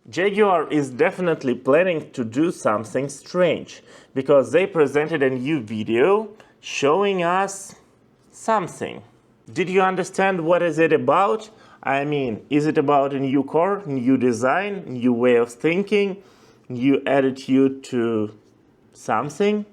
Jaguar is definitely planning to do something strange, because they presented a new video showing us something. Did you understand what is it about? I mean, is it about a new car, new design, new way of thinking, new attitude to something?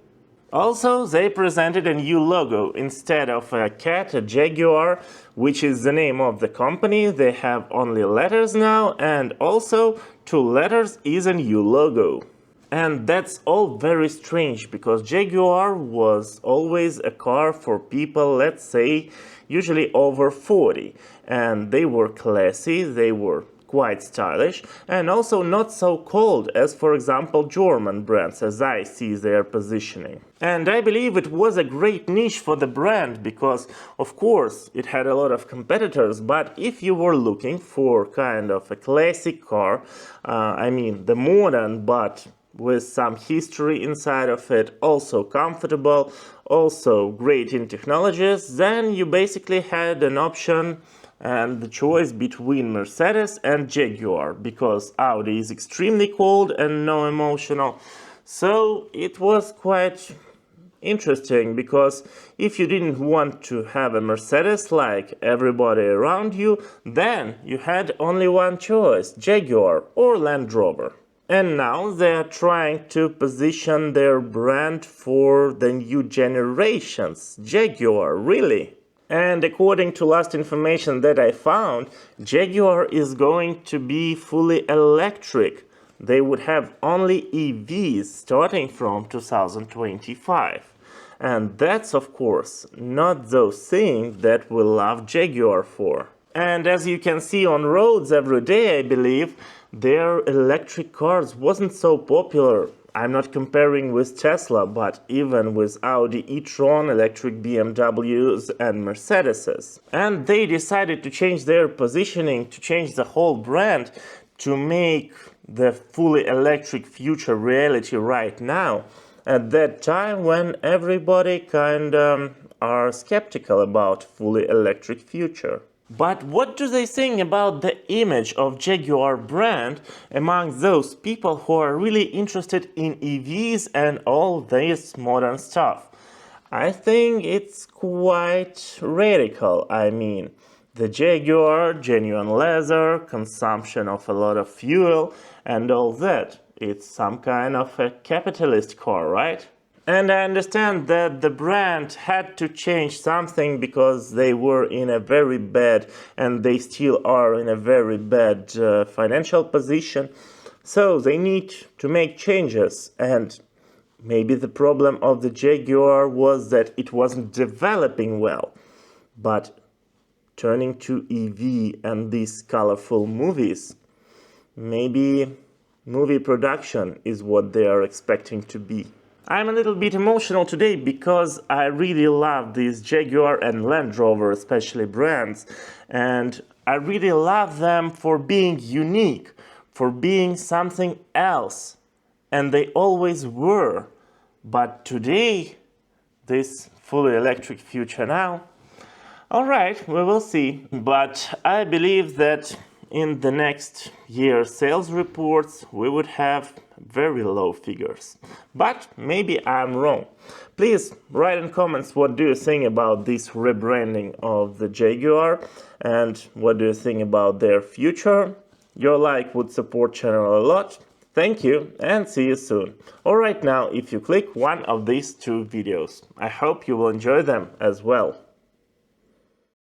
Also, they presented a new logo. Instead of a cat, a Jaguar, which is the name of the company. They have only letters now, and also 2 letters is a new logo. And that's all very strange, because Jaguar was always a car for people, let's say, usually over 40. And they were classy, they were quite stylish, and also not so cold as, for example, German brands, as I see their positioning. And I believe it was a great niche for the brand, because, of course, it had a lot of competitors, but if you were looking for kind of a classic car, I mean, the modern, but with some history inside of it, also comfortable, also great in technologies, then you basically had an option and the choice between Mercedes and Jaguar, because Audi is extremely cold and no emotional. So it was quite interesting, because if you didn't want to have a Mercedes like everybody around you, then you had only one choice, Jaguar or Land Rover. And now they are trying to position their brand for the new generations. Jaguar, really? And according to last information that I found, Jaguar is going to be fully electric. They would have only EVs starting from 2025. And that's, of course, not those things that we love Jaguar for. And as you can see on roads every day, I believe, their electric cars wasn't so popular. I'm not comparing with Tesla, but even with Audi e-tron, electric BMWs and Mercedeses. And they decided to change their positioning, to change the whole brand, to make the fully electric future reality right now, at that time when everybody are skeptical about fully electric future. But what do they think about the image of Jaguar brand among those people who are really interested in EVs and all this modern stuff? I think it's quite radical. I mean, the Jaguar, genuine leather, consumption of a lot of fuel and all that. It's some kind of a capitalist car, right? And I understand that the brand had to change something because they were in a very bad, and they still are in a very bad financial position. So they need to make changes. And maybe the problem of the Jaguar was that it wasn't developing well. But turning to EV and these colorful movies, maybe movie production is what they are expecting to be. I'm a little bit emotional today because I really love these Jaguar and Land Rover, especially brands, and I really love them for being unique, for being something else, and they always were. But today, this fully electric future now, alright, we will see. But I believe that in the next year sales reports we would have very low figures. But maybe I'm wrong. Please write in comments what do you think about this rebranding of the Jaguar and what do you think about their future. Your like would support channel a lot. Thank you and see you soon. Alright, now if you click one of these 2 videos, I hope you will enjoy them as well.